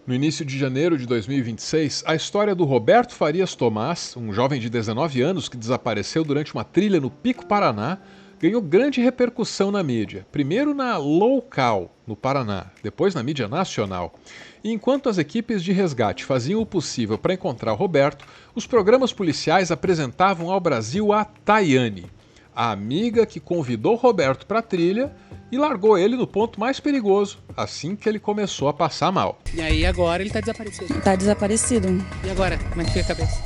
No início de janeiro de 2026, a história do Roberto Farias Tomás, um jovem de 19 anos que desapareceu durante uma trilha no Pico Paraná, ganhou grande repercussão na mídia. Primeiro na local, no Paraná, depois na mídia nacional. E enquanto as equipes de resgate faziam o possível para encontrar o Roberto, os programas policiais apresentavam ao Brasil a Tayane, a amiga que convidou o Roberto para a trilha e largou ele no ponto mais perigoso, assim que ele começou a passar mal. E aí agora ele tá desaparecido. Tá desaparecido. E agora, como é que fica a cabeça?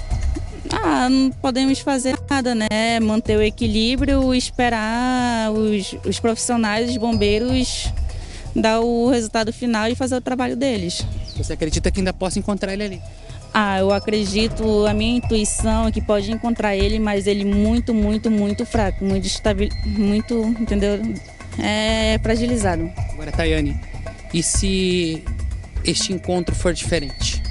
Não podemos fazer nada, né? Manter o equilíbrio, esperar os profissionais, os bombeiros, dar o resultado final e fazer o trabalho deles. Você acredita que ainda possa encontrar ele ali? Eu acredito, a minha intuição é que pode encontrar ele, mas ele muito fraco, muito, entendeu? Fragilizado. Agora, Tayane, e se este encontro for diferente?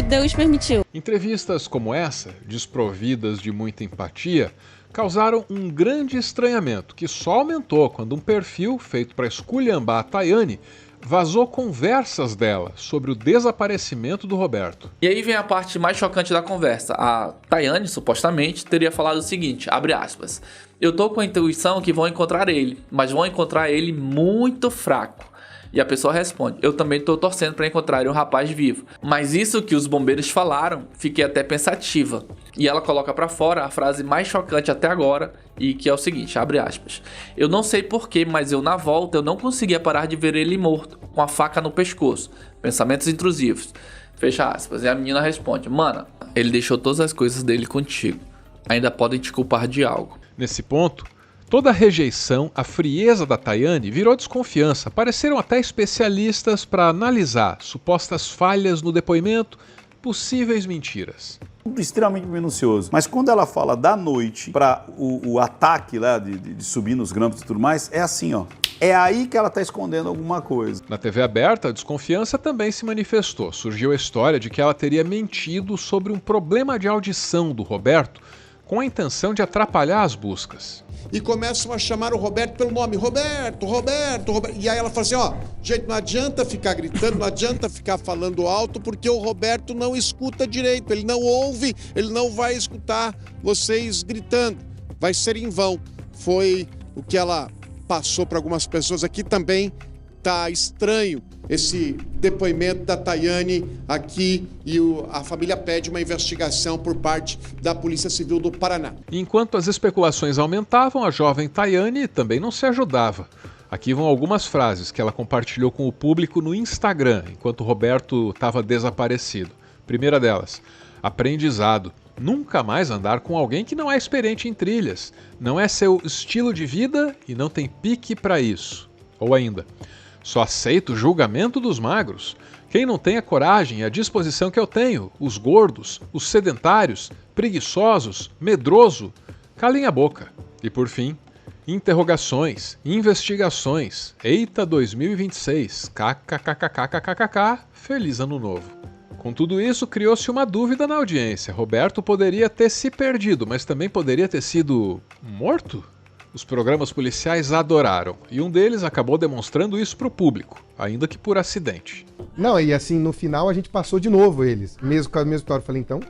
Deus permitiu. Entrevistas como essa, desprovidas de muita empatia, causaram um grande estranhamento que só aumentou quando um perfil feito para esculhambar a Tayane vazou conversas dela sobre o desaparecimento do Roberto. E aí vem a parte mais chocante da conversa. A Tayane, supostamente, teria falado o seguinte, abre aspas, eu tô com a intuição que vão encontrar ele, mas vão encontrar ele muito fraco. E a pessoa responde, eu também tô torcendo para encontrar um rapaz vivo. Mas isso que os bombeiros falaram, fiquei até pensativa. E ela coloca para fora a frase mais chocante até agora, e que é o seguinte, abre aspas. Eu não sei porquê, mas eu na volta eu não conseguia parar de ver ele morto, com a faca no pescoço. Pensamentos intrusivos. Fecha aspas. E a menina responde, mana, ele deixou todas as coisas dele contigo. Ainda podem te culpar de algo. Nesse ponto, toda a rejeição, a frieza da Tayane virou desconfiança. Apareceram até especialistas para analisar supostas falhas no depoimento, possíveis mentiras. Extremamente minucioso. Mas quando ela fala da noite para o ataque lá de subir nos grampos e tudo mais, é assim, ó. É aí que ela está escondendo alguma coisa. Na TV aberta, a desconfiança também se manifestou. Surgiu a história de que ela teria mentido sobre um problema de audição do Roberto com a intenção de atrapalhar as buscas. E começam a chamar o Roberto pelo nome, Roberto. E aí ela fala assim, ó, gente, não adianta ficar gritando, não adianta ficar falando alto, porque o Roberto não escuta direito, ele não ouve, ele não vai escutar vocês gritando, vai ser em vão. Foi o que ela passou para algumas pessoas aqui também. Tá estranho esse depoimento da Tayane aqui e a família pede uma investigação por parte da Polícia Civil do Paraná. Enquanto as especulações aumentavam, a jovem Tayane também não se ajudava. Aqui vão algumas frases que ela compartilhou com o público no Instagram, enquanto o Roberto estava desaparecido. Primeira delas, aprendizado. Nunca mais andar com alguém que não é experiente em trilhas. Não é seu estilo de vida e não tem pique para isso. Ou ainda, só aceito o julgamento dos magros. Quem não tem a coragem e a disposição que eu tenho, os gordos, os sedentários, preguiçosos, medroso, calem a boca. E por fim, interrogações, investigações. Eita 2026, kkkkkkkk, feliz ano novo. Com tudo isso, criou-se uma dúvida na audiência. Roberto poderia ter se perdido, mas também poderia ter sido morto? Os programas policiais adoraram, e um deles acabou demonstrando isso para o público, ainda que por acidente. Não, e assim, no final a gente passou de novo eles, mesmo com a mesma história. Eu falei, então,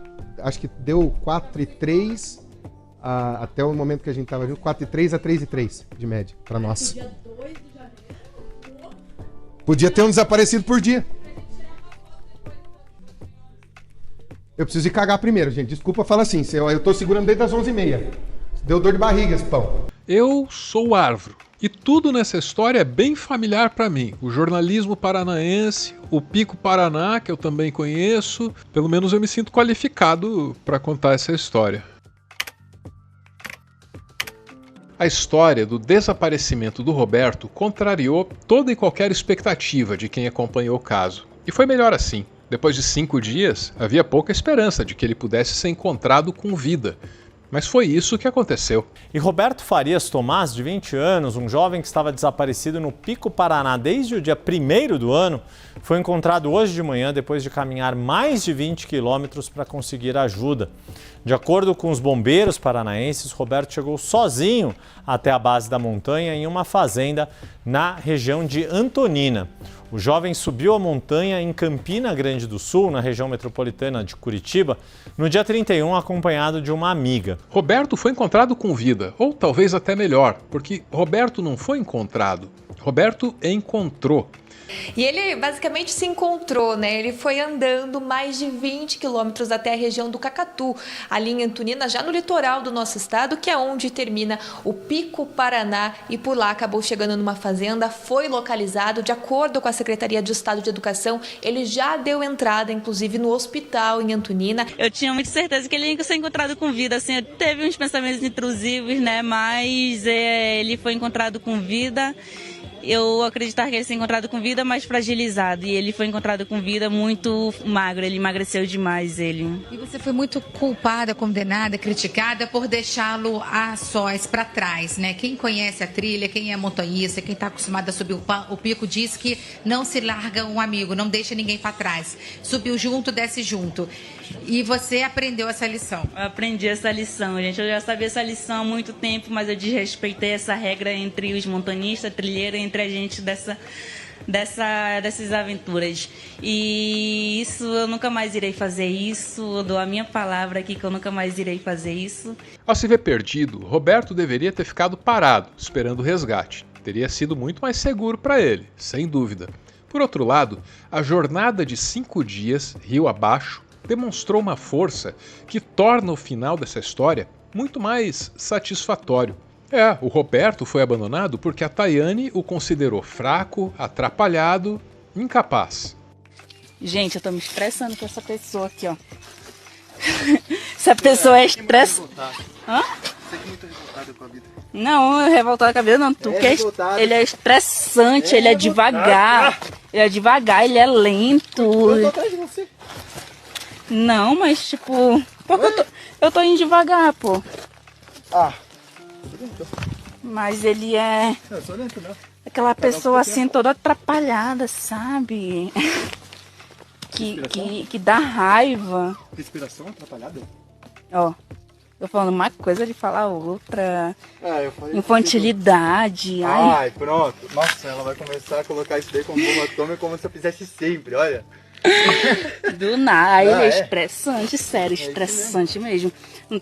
acho que deu 4,3 até o momento que a gente estava junto, 4,3 a 3,3 de média, para nós. Dia 2 de janeiro. Podia ter um desaparecido por dia. Eu preciso ir cagar primeiro, gente. Desculpa falar assim, eu tô segurando desde as 11h30. Deu dor de barriga esse pão. Eu sou o Arvro, e tudo nessa história é bem familiar para mim. O jornalismo paranaense, o Pico Paraná, que eu também conheço. Pelo menos eu me sinto qualificado para contar essa história. A história do desaparecimento do Roberto contrariou toda e qualquer expectativa de quem acompanhou o caso. E foi melhor assim. Depois de 5 dias, havia pouca esperança de que ele pudesse ser encontrado com vida. Mas foi isso que aconteceu. E Roberto Farias Tomás, de 20 anos, um jovem que estava desaparecido no Pico Paraná desde o dia 1º do ano, foi encontrado hoje de manhã depois de caminhar mais de 20 quilômetros para conseguir ajuda. De acordo com os bombeiros paranaenses, Roberto chegou sozinho até a base da montanha em uma fazenda na região de Antonina. O jovem subiu a montanha em Campina Grande do Sul, na região metropolitana de Curitiba, no dia 31, acompanhado de uma amiga. Roberto foi encontrado com vida, ou talvez até melhor, porque Roberto não foi encontrado, Roberto encontrou. E ele basicamente se encontrou, né? Ele foi andando mais de 20 quilômetros até a região do Cacatu, ali em Antonina, já no litoral do nosso estado, que é onde termina o Pico Paraná, e por lá acabou chegando numa fazenda, foi localizado. De acordo com a Secretaria de Estado de Educação, ele já deu entrada, inclusive, no hospital em Antonina. Eu tinha muita certeza que ele ia ser encontrado com vida, assim, teve uns pensamentos intrusivos, né? Mas ele foi encontrado com vida. Eu acreditava que ele ia ser encontrado com vida, mas fragilizado. E ele foi encontrado com vida muito magro, ele emagreceu demais, ele. E você foi muito culpada, condenada, criticada por deixá-lo a sós, para trás, né? Quem conhece a trilha, quem é montanhista, quem está acostumado a subir o pico, diz que não se larga um amigo, não deixa ninguém para trás. Subiu junto, desce junto. E você aprendeu essa lição? Eu aprendi essa lição, gente. Eu já sabia essa lição há muito tempo, mas eu desrespeitei essa regra entre os montanistas, trilheiros, entre a gente dessas aventuras. E isso, eu nunca mais irei fazer isso. Eu dou a minha palavra aqui que eu nunca mais irei fazer isso. Ao se ver perdido, Roberto deveria ter ficado parado, esperando o resgate. Teria sido muito mais seguro para ele, sem dúvida. Por outro lado, a jornada de 5 dias, rio abaixo, demonstrou uma força que torna o final dessa história muito mais satisfatório. O Roberto foi abandonado porque a Tayane o considerou fraco, atrapalhado, incapaz. Gente, eu tô me estressando com essa pessoa aqui, ó. Essa pessoa é estressada. Hã? Você é muito revoltada com a vida. Não, revoltada com a vida não. Ele é estressante, ele é devagar. Ele é devagar, ele é lento. Eu tô atrás de você. Não, mas tipo... Eu tô indo devagar, pô. Mas ele é... Eu sou lento, não. Aquela pessoa assim, toda atrapalhada, sabe? que dá raiva. Respiração atrapalhada? Ó, tô falando uma coisa, ele fala outra. Infantilidade. Ai, pronto. Nossa, ela vai começar a colocar isso daí como bomba como se eu fizesse sempre, olha. Do nada, ele é estressante, sério, estressante mesmo.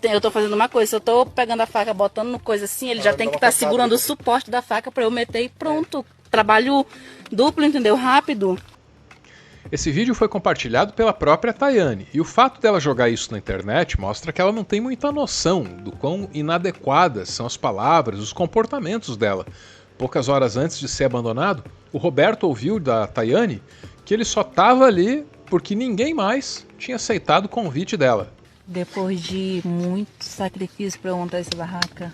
Eu tô fazendo uma coisa, se eu tô pegando a faca, botando no coisa assim, ele já tem que estar segurando o suporte da faca pra eu meter e pronto. Trabalho duplo, entendeu? Rápido. Esse vídeo foi compartilhado pela própria Tayane, e o fato dela jogar isso na internet mostra que ela não tem muita noção do quão inadequadas são as palavras, os comportamentos dela. Poucas horas antes de ser abandonado, o Roberto ouviu da Tayane que ele só estava ali porque ninguém mais tinha aceitado o convite dela. Depois de muito sacrifício para montar essa barraca.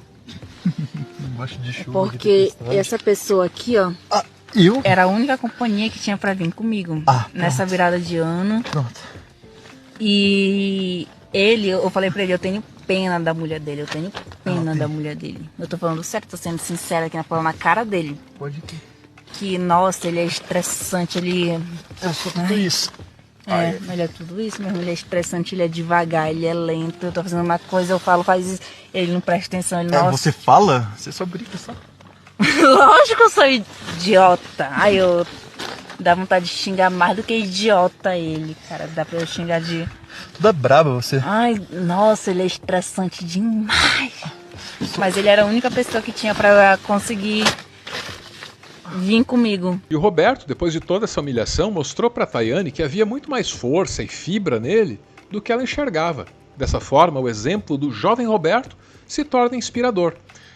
Embaixo de chuva, porque essa pessoa aqui, ó, era a única companhia que tinha para vir comigo nessa virada de ano. Pronto. E eu falei para ele, eu tenho pena da mulher dele, eu tenho pena da mulher dele. Eu tô falando sério, tô sendo sincera aqui, falando na cara dele. Pode ter. Que, nossa, ele é estressante, ele... Eu sou tudo isso. Ele é tudo isso mesmo, ele é estressante, ele é devagar, ele é lento. Eu tô fazendo uma coisa, eu falo, faz isso, ele não presta atenção, ele não... Você fala? Você só brinca, só. Lógico que eu sou idiota. Eu... Dá vontade de xingar mais do que idiota ele, cara. Dá pra eu xingar de... Tudo é braba você. Ai, nossa, ele é estressante demais. Mas ele era a única pessoa que tinha pra conseguir... vir comigo. E o Roberto, depois de toda essa humilhação, mostrou para Tayane que havia muito mais força e fibra nele do que ela enxergava. Dessa forma, o exemplo do jovem Roberto se torna inspirador.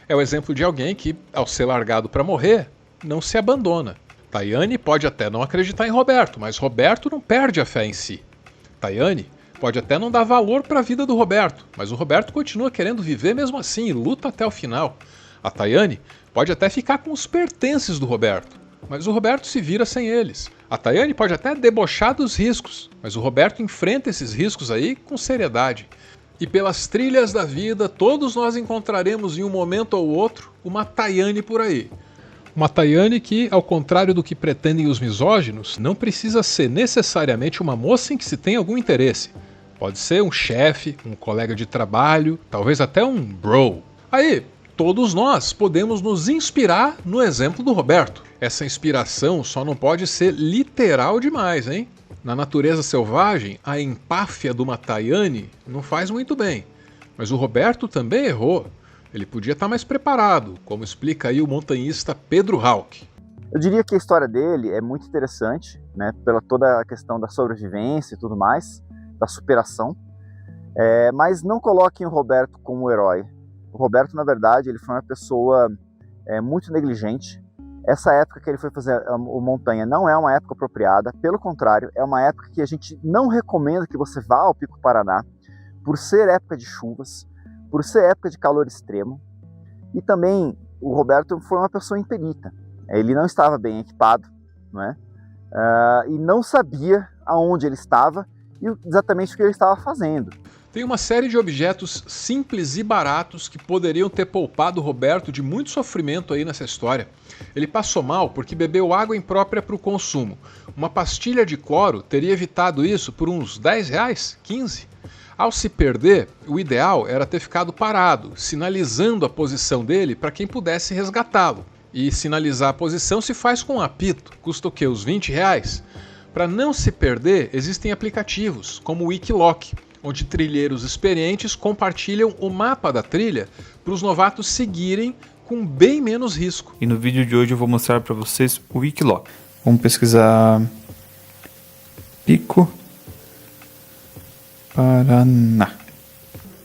É o exemplo de alguém que, ao ser largado para morrer, não se abandona. Tayane pode até não acreditar em Roberto, mas Roberto não perde a fé em si. Tayane pode até não dar valor para a vida do Roberto, mas o Roberto continua querendo viver mesmo assim e luta até o final. A Tayane pode até ficar com os pertences do Roberto, mas o Roberto se vira sem eles. A Tayane pode até debochar dos riscos, mas o Roberto enfrenta esses riscos aí com seriedade. E pelas trilhas da vida, todos nós encontraremos em um momento ou outro uma Tayane por aí. Uma Tayane que, ao contrário do que pretendem os misóginos, não precisa ser necessariamente uma moça em que se tem algum interesse. Pode ser um chefe, um colega de trabalho, talvez até um bro. Aí, todos nós podemos nos inspirar no exemplo do Roberto. Essa inspiração só não pode ser literal demais, hein? Na natureza selvagem, a empáfia de uma Tayane não faz muito bem. Mas o Roberto também errou. Ele podia estar mais preparado, como explica aí o montanhista Pedro Hauck. Eu diria que a história dele é muito interessante, né, pela toda a questão da sobrevivência e tudo mais, da superação. Mas não coloquem o Roberto como herói. O Roberto, na verdade, ele foi uma pessoa muito negligente. Essa época que ele foi fazer o montanha não é uma época apropriada, pelo contrário, é uma época que a gente não recomenda que você vá ao Pico Paraná, por ser época de chuvas, por ser época de calor extremo. E também o Roberto foi uma pessoa imperita. Ele não estava bem equipado, não é? E não sabia aonde ele estava e exatamente o que ele estava fazendo. Tem uma série de objetos simples e baratos que poderiam ter poupado o Roberto de muito sofrimento aí nessa história. Ele passou mal porque bebeu água imprópria para o consumo. Uma pastilha de cloro teria evitado isso por uns 10 reais, 15. Ao se perder, o ideal era ter ficado parado, sinalizando a posição dele para quem pudesse resgatá-lo. E sinalizar a posição se faz com um apito, custa o quê? Uns 20 reais? Para não se perder, existem aplicativos, como o Wikiloc, onde trilheiros experientes compartilham o mapa da trilha para os novatos seguirem com bem menos risco. E no vídeo de hoje eu vou mostrar para vocês o Wikiloc. Vamos pesquisar Pico Paraná.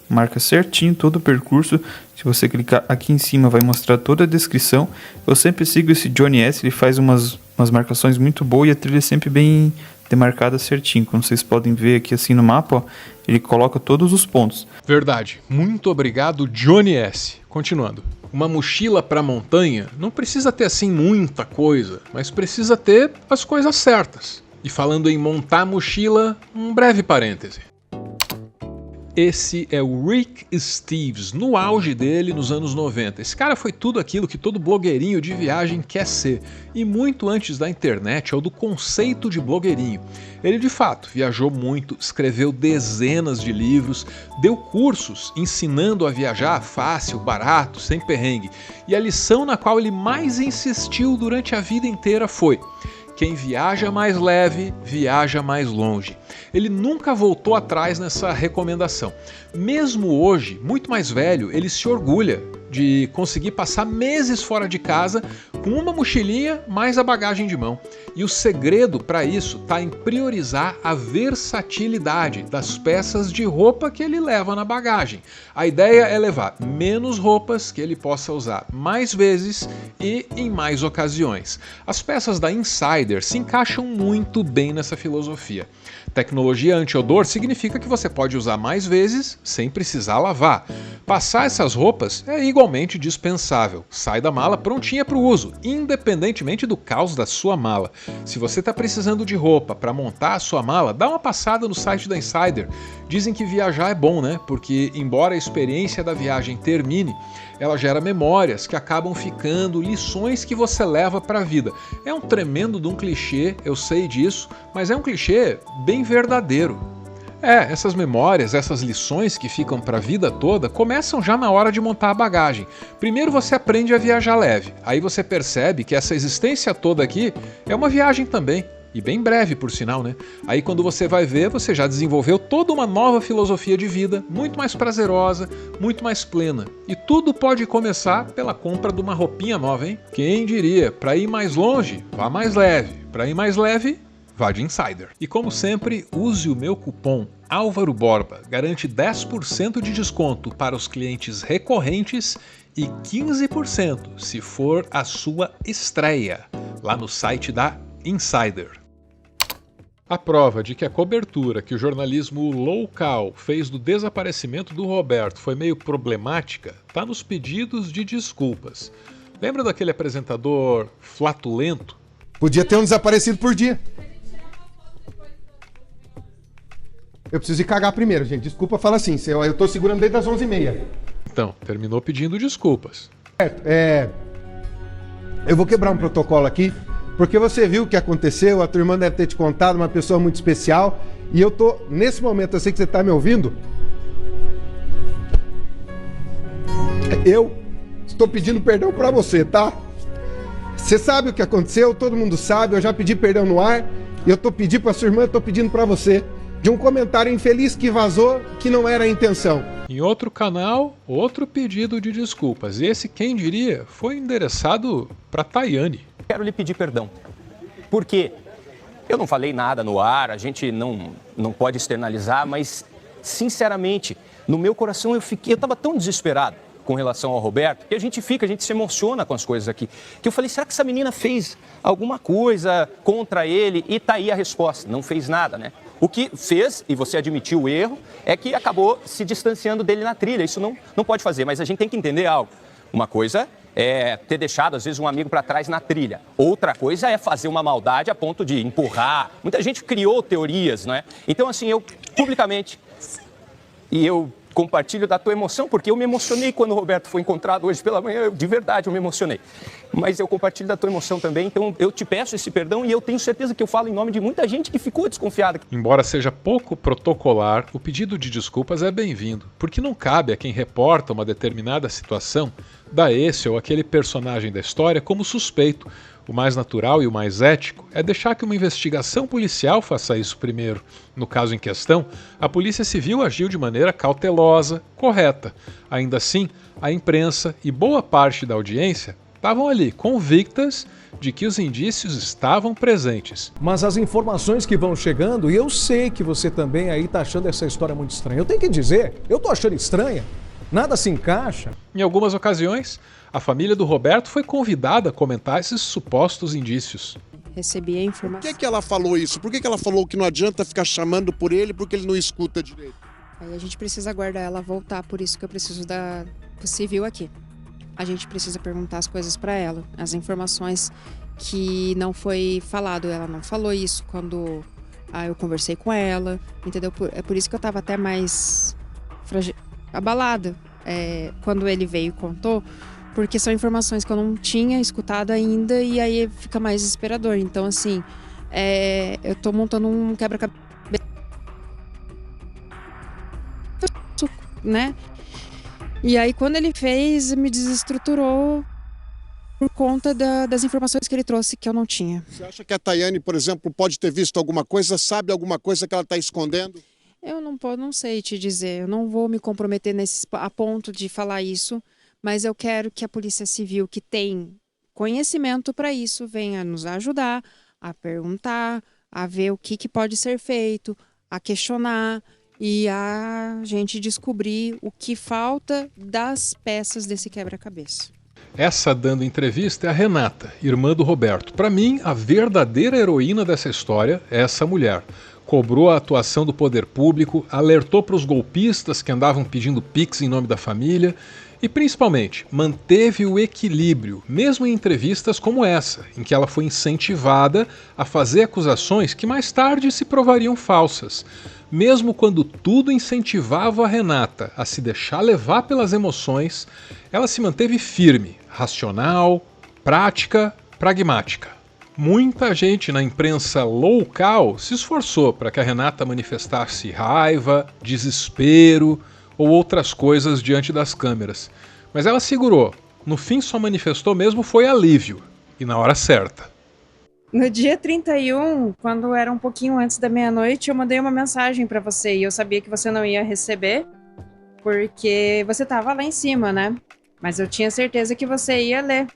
Marca certinho todo o percurso. Se você clicar aqui em cima vai mostrar toda a descrição. Eu sempre sigo esse Johnny S, ele faz umas marcações muito boas e a trilha é sempre bem demarcada certinho. Como vocês podem ver aqui assim no mapa, ó, ele coloca todos os pontos. Verdade. Muito obrigado, Johnny S. Continuando. Uma mochila para montanha não precisa ter assim muita coisa, mas precisa ter as coisas certas. E falando em montar mochila, um breve parêntese. Esse é o Rick Steves, no auge dele nos anos 90. Esse cara foi tudo aquilo que todo blogueirinho de viagem quer ser, e muito antes da internet ou do conceito de blogueirinho. Ele de fato viajou muito, escreveu dezenas de livros, deu cursos ensinando a viajar fácil, barato, sem perrengue. E a lição na qual ele mais insistiu durante a vida inteira foi: quem viaja mais leve, viaja mais longe. Ele nunca voltou atrás nessa recomendação. Mesmo hoje, muito mais velho, ele se orgulha de conseguir passar meses fora de casa com uma mochilinha mais a bagagem de mão. E o segredo para isso está em priorizar a versatilidade das peças de roupa que ele leva na bagagem. A ideia é levar menos roupas que ele possa usar mais vezes e em mais ocasiões. As peças da Insider se encaixam muito bem nessa filosofia. Tecnologia anti-odor significa que você pode usar mais vezes sem precisar lavar. Passar essas roupas é igualmente dispensável. Sai da mala prontinha para o uso, independentemente do caos da sua mala. Se você está precisando de roupa para montar a sua mala, dá uma passada no site da Insider. Dizem que viajar é bom, né? Porque embora a experiência da viagem termine, ela gera memórias que acabam ficando lições que você leva para a vida. É um tremendo de um clichê, eu sei disso, mas é um clichê bem verdadeiro. Essas memórias, essas lições que ficam para a vida toda começam já na hora de montar a bagagem. Primeiro você aprende a viajar leve, aí você percebe que essa existência toda aqui é uma viagem também. E bem breve, por sinal, né? Aí quando você vai ver, você já desenvolveu toda uma nova filosofia de vida, muito mais prazerosa, muito mais plena. E tudo pode começar pela compra de uma roupinha nova, hein? Quem diria? Para ir mais longe, vá mais leve. Para ir mais leve, vá de Insider. E como sempre, use o meu cupom Álvaro Borba. Garante 10% de desconto para os clientes recorrentes e 15% se for a sua estreia lá no site da Insider. A prova de que a cobertura que o jornalismo local fez do desaparecimento do Roberto foi meio problemática está nos pedidos de desculpas. Lembra daquele apresentador flatulento? Podia ter um desaparecido por dia. Eu preciso ir cagar primeiro, gente. Desculpa, fala assim. Eu tô segurando desde as 11h30. Então, terminou pedindo desculpas. Eu vou quebrar um protocolo aqui, porque você viu o que aconteceu, a tua irmã deve ter te contado, uma pessoa muito especial, E eu tô, nesse momento, eu sei que você tá me ouvindo. Eu estou pedindo perdão pra você, tá? Você sabe o que aconteceu, todo mundo sabe, eu já pedi perdão no ar. E eu tô pedindo pra sua irmã, eu tô pedindo pra você. De um comentário infeliz que vazou, que não era a intenção. Em outro canal, outro pedido de desculpas. E esse, quem diria, foi endereçado para Tayane. Quero lhe pedir perdão. Porque eu não falei nada no ar, a gente não pode externalizar, mas, sinceramente, no meu coração eu estava tão desesperado com relação ao Roberto, que a gente se emociona com as coisas aqui. Que eu falei, será que essa menina fez alguma coisa contra ele? E tá aí a resposta, não fez nada, né? O que fez, e você admitiu o erro, é que acabou se distanciando dele na trilha. Isso não pode fazer, mas a gente tem que entender algo. Uma coisa é ter deixado, às vezes, um amigo para trás na trilha. Outra coisa é fazer uma maldade a ponto de empurrar. Muita gente criou teorias, não é? Então, assim, eu, publicamente, e eu compartilho da tua emoção, porque eu me emocionei quando o Roberto foi encontrado hoje pela manhã, de verdade eu me emocionei. Mas eu compartilho da tua emoção também, então eu te peço esse perdão e eu tenho certeza que eu falo em nome de muita gente que ficou desconfiada. Embora seja pouco protocolar, o pedido de desculpas é bem-vindo, porque não cabe a quem reporta uma determinada situação dar esse ou aquele personagem da história como suspeito. O mais natural e o mais ético é deixar que uma investigação policial faça isso primeiro. No caso em questão, a Polícia Civil agiu de maneira cautelosa, correta. Ainda assim, a imprensa e boa parte da audiência estavam ali, convictas de que os indícios estavam presentes. Mas as informações que vão chegando, e eu sei que você também aí tá achando essa história muito estranha. Eu tenho que dizer, eu tô achando estranha. Nada se encaixa. Em algumas ocasiões, a família do Roberto foi convidada a comentar esses supostos indícios. Recebi a informação. Por que ela falou isso? Por que ela falou que não adianta ficar chamando por ele porque ele não escuta direito? Aí a gente precisa aguardar ela voltar, por isso que eu preciso da civil aqui. A gente precisa perguntar as coisas para ela, as informações que não foi falado. Ela não falou isso quando eu conversei com ela, entendeu? É por isso que eu tava até mais abalada quando ele veio e contou, porque são informações que eu não tinha escutado ainda e aí fica mais desesperador. Então, assim, eu tô montando um quebra-cabeça, né? E aí, quando ele fez, me desestruturou por conta das informações que ele trouxe que eu não tinha. Você acha que a Tayane, por exemplo, pode ter visto alguma coisa, sabe alguma coisa que ela está escondendo? Eu não sei te dizer, eu não vou me comprometer a ponto de falar isso, mas eu quero que a Polícia Civil, que tem conhecimento para isso, venha nos ajudar a perguntar, a ver o que pode ser feito, a questionar e a gente descobrir o que falta das peças desse quebra-cabeça. Essa dando entrevista é a Renata, irmã do Roberto. Para mim, a verdadeira heroína dessa história é essa mulher. Cobrou a atuação do poder público, alertou para os golpistas que andavam pedindo pix em nome da família e, principalmente, manteve o equilíbrio, mesmo em entrevistas como essa, em que ela foi incentivada a fazer acusações que mais tarde se provariam falsas. Mesmo quando tudo incentivava a Renata a se deixar levar pelas emoções, ela se manteve firme, racional, prática, pragmática. Muita gente na imprensa local se esforçou para que a Renata manifestasse raiva, desespero ou outras coisas diante das câmeras. Mas ela segurou. No fim, só manifestou mesmo foi alívio. E na hora certa. No dia 31, quando era um pouquinho antes da meia-noite, eu mandei uma mensagem para você e eu sabia que você não ia receber, porque você estava lá em cima, né? Mas eu tinha certeza que você ia ler.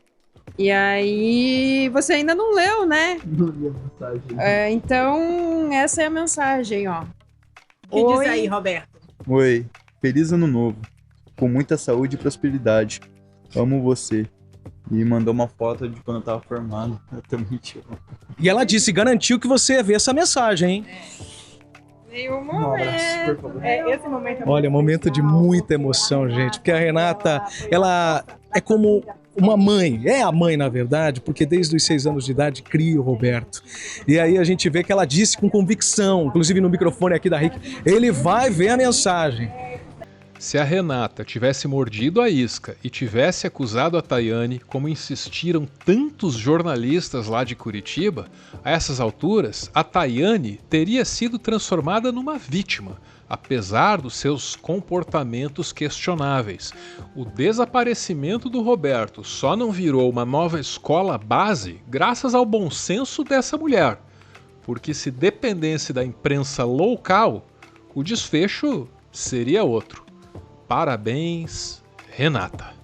E aí, você ainda não leu, né? Não li a mensagem. Então, essa é a mensagem, ó. O que diz aí, Roberto? Oi, feliz ano novo. Com muita saúde e prosperidade. Amo você. E mandou uma foto de quando eu tava formado. Eu também te amo. E ela disse, garantiu que você ia ver essa mensagem, hein? Veio um momento. Esse momento é Olha, momento de muita emoção, gente. Porque a Renata, ela é como uma mãe, é a mãe na verdade, porque desde os 6 anos de idade cria o Roberto. E aí a gente vê que ela disse com convicção, inclusive no microfone aqui da RIC, ele vai ver a mensagem. Se a Renata tivesse mordido a isca e tivesse acusado a Tayane, como insistiram tantos jornalistas lá de Curitiba, a essas alturas, a Tayane teria sido transformada numa vítima, apesar dos seus comportamentos questionáveis. O desaparecimento do Roberto só não virou uma nova escola base graças ao bom senso dessa mulher, porque se dependesse da imprensa local, o desfecho seria outro. Parabéns, Renata.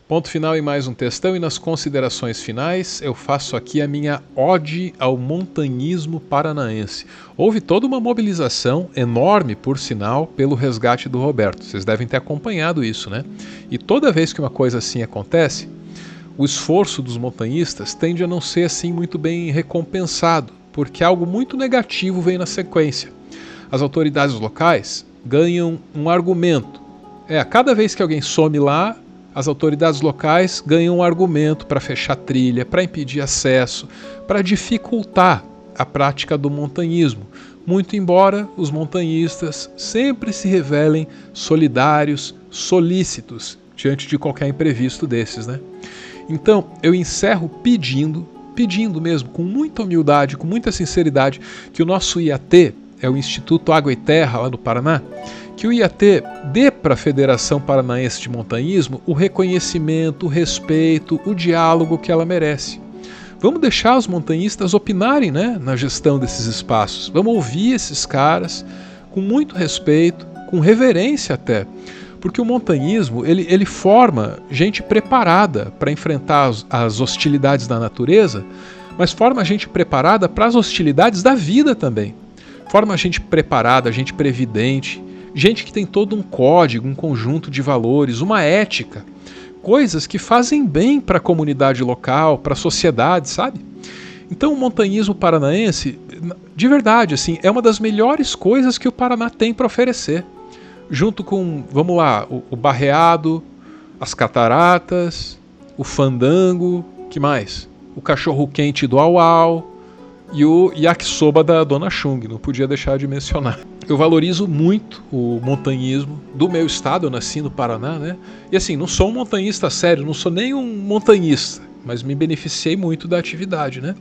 Ponto final em mais um textão, e nas considerações finais eu faço aqui a minha ode ao montanhismo paranaense. Houve toda uma mobilização, enorme por sinal, pelo resgate do Roberto. Vocês devem ter acompanhado isso, né? E toda vez que uma coisa assim acontece, o esforço dos montanhistas tende a não ser assim muito bem recompensado, porque algo muito negativo vem na sequência. As autoridades locais ganham um argumento. A cada vez que alguém some lá, as autoridades locais ganham um argumento para fechar trilha, para impedir acesso, para dificultar a prática do montanhismo, muito embora os montanhistas sempre se revelem solidários, solícitos diante de qualquer imprevisto desses, né? Então, eu encerro pedindo mesmo, com muita humildade, com muita sinceridade, que o nosso IAT, é o Instituto Água e Terra lá no Paraná, que o IAT dê para a Federação Paranaense de Montanhismo o reconhecimento, o respeito, o diálogo que ela merece. Vamos deixar os montanhistas opinarem, né, na gestão desses espaços. Vamos ouvir esses caras com muito respeito, com reverência até, porque o montanhismo ele forma gente preparada para enfrentar as hostilidades da natureza, mas forma gente preparada para as hostilidades da vida também. Forma gente preparada, gente previdente, gente que tem todo um código, um conjunto de valores, uma ética, coisas que fazem bem para a comunidade local, para a sociedade, sabe? Então o montanhismo paranaense, de verdade, assim, é uma das melhores coisas que o Paraná tem para oferecer. Junto com, vamos lá, o barreado, as cataratas, o fandango, que mais? O cachorro-quente do Au-Au e o yakisoba da Dona Chung, não podia deixar de mencionar. Eu valorizo muito o montanhismo do meu estado, eu nasci no Paraná, né? E assim, não sou um montanhista sério, não sou nem um montanhista, mas me beneficiei muito da atividade, né?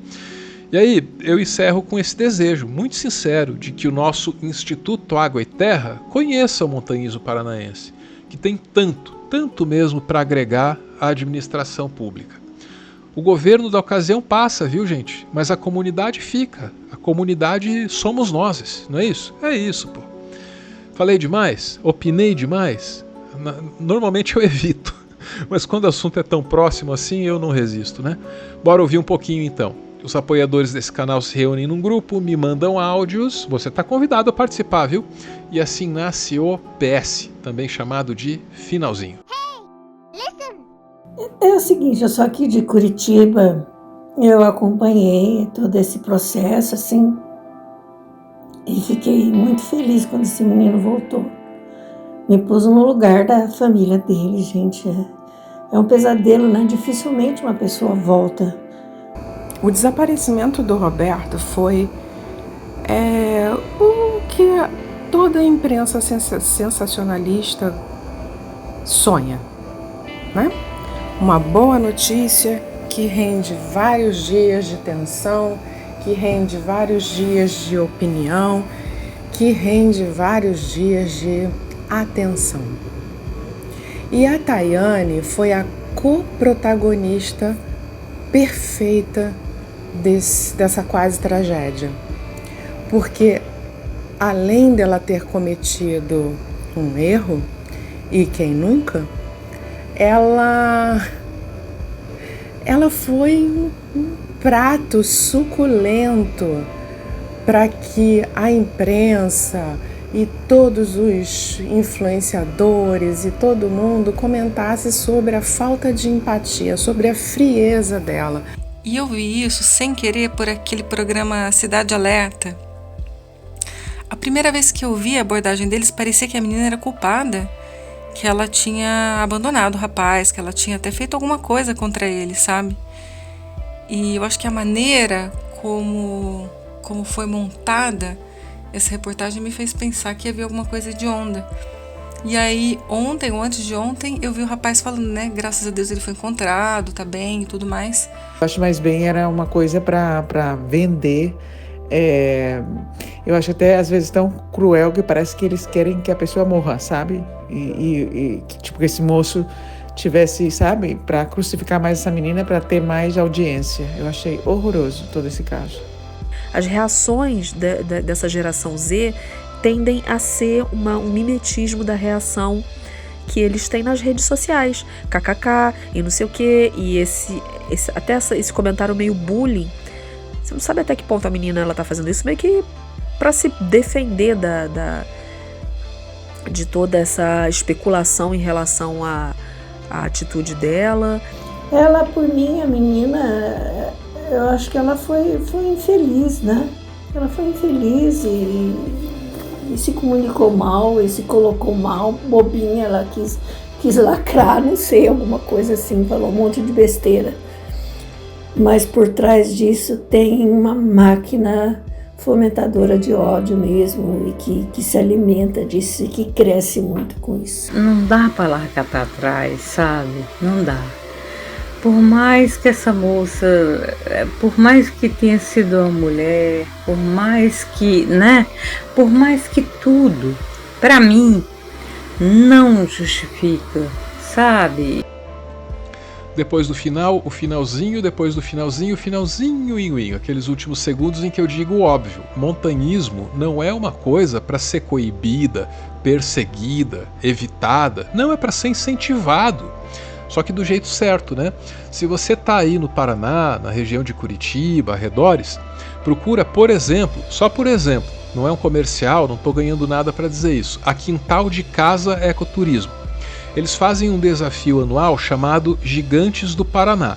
E aí, eu encerro com esse desejo muito sincero de que o nosso Instituto Água e Terra conheça o montanhismo paranaense, que tem tanto mesmo para agregar à administração pública. O governo da ocasião passa, viu, gente? Mas a comunidade fica. A comunidade somos nós, não é isso? É isso, pô. Falei demais? Opinei demais? Normalmente eu evito. Mas quando o assunto é tão próximo assim, eu não resisto, né? Bora ouvir um pouquinho então. Os apoiadores desse canal se reúnem num grupo, me mandam áudios. Você está convidado a participar, viu? E assim nasce o PS, também chamado de Finalzinho. É o seguinte, eu sou aqui de Curitiba, eu acompanhei todo esse processo, assim, e fiquei muito feliz quando esse menino voltou. Me pus no lugar da família dele, gente. É um pesadelo, né? Dificilmente uma pessoa volta. O desaparecimento do Roberto foi o que toda a imprensa sensacionalista sonha, né? Uma boa notícia que rende vários dias de tensão, que rende vários dias de opinião, que rende vários dias de atenção. E a Tayane foi a coprotagonista perfeita dessa quase tragédia. Porque além dela ter cometido um erro, e quem nunca, ela foi um prato suculento para que a imprensa e todos os influenciadores e todo mundo comentasse sobre a falta de empatia, sobre a frieza dela. E eu vi isso sem querer por aquele programa Cidade Alerta. A primeira vez que eu vi a abordagem deles, parecia que a menina era culpada. que ela tinha abandonado o rapaz, que ela tinha até feito alguma coisa contra ele, sabe? E eu acho que a maneira como foi montada essa reportagem me fez pensar que havia alguma coisa de onda. E aí, ontem ou antes de ontem, eu vi o rapaz falando, né? Graças a Deus ele foi encontrado, tá bem e tudo mais. Eu acho mais bem era uma coisa para vender. Eu acho até às vezes tão cruel que parece que eles querem que a pessoa morra, sabe? E tipo, que esse moço tivesse, sabe, para crucificar mais essa menina, para ter mais audiência. Eu achei horroroso todo esse caso. As reações dessa geração Z tendem a ser um mimetismo da reação que eles têm nas redes sociais, kkk e não sei o que, e esse comentário meio bullying. Você não sabe até que ponto a menina ela tá fazendo isso, meio que para se defender de toda essa especulação em relação à atitude dela. Ela, por mim, a menina, eu acho que ela foi infeliz, né? Ela foi infeliz e se comunicou mal, e se colocou mal, bobinha, ela quis lacrar, não sei, alguma coisa assim, falou um monte de besteira. Mas por trás disso tem uma máquina fomentadora de ódio mesmo, e que se alimenta disso e que cresce muito com isso. Não dá para largar para trás, sabe? Não dá. Por mais que essa moça, por mais que tenha sido uma mulher, por mais que, né? Por mais que tudo, para mim, não justifica, sabe? Depois do final, o finalzinho, depois do finalzinho, o finalzinho, aqueles últimos segundos em que eu digo o óbvio. Montanhismo não é uma coisa para ser coibida, perseguida, evitada. Não, é para ser incentivado. Só que do jeito certo, né? Se você tá aí no Paraná, na região de Curitiba, arredores, procura, por exemplo, só por exemplo, não é um comercial, não tô ganhando nada para dizer isso, a Quintal de Casa Ecoturismo. Eles fazem um desafio anual chamado Gigantes do Paraná.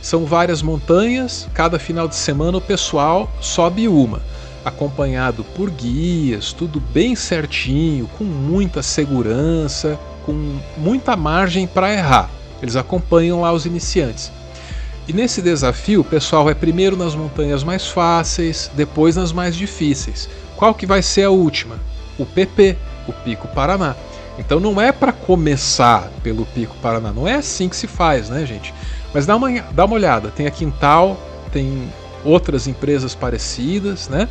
São várias montanhas, cada final de semana o pessoal sobe uma, acompanhado por guias, tudo bem certinho, com muita segurança, com muita margem para errar. Eles acompanham lá os iniciantes. E nesse desafio o pessoal vai primeiro nas montanhas mais fáceis, depois nas mais difíceis. Qual que vai ser a última? O PP, o Pico Paraná. Então não é para começar pelo Pico Paraná, não é assim que se faz, né, gente? Mas dá uma olhada, tem a Quintal, tem outras empresas parecidas, né?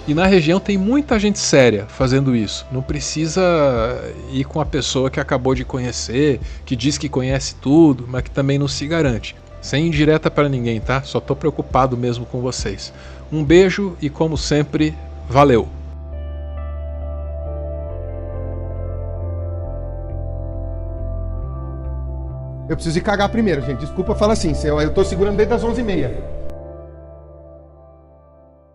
E na região tem muita gente séria fazendo isso. Não precisa ir com a pessoa que acabou de conhecer, que diz que conhece tudo, mas que também não se garante. Sem indireta para ninguém, tá? Só tô preocupado mesmo com vocês. Um beijo e, como sempre, valeu! Eu preciso ir cagar primeiro, gente. Desculpa falar assim, eu tô segurando desde as 11h30.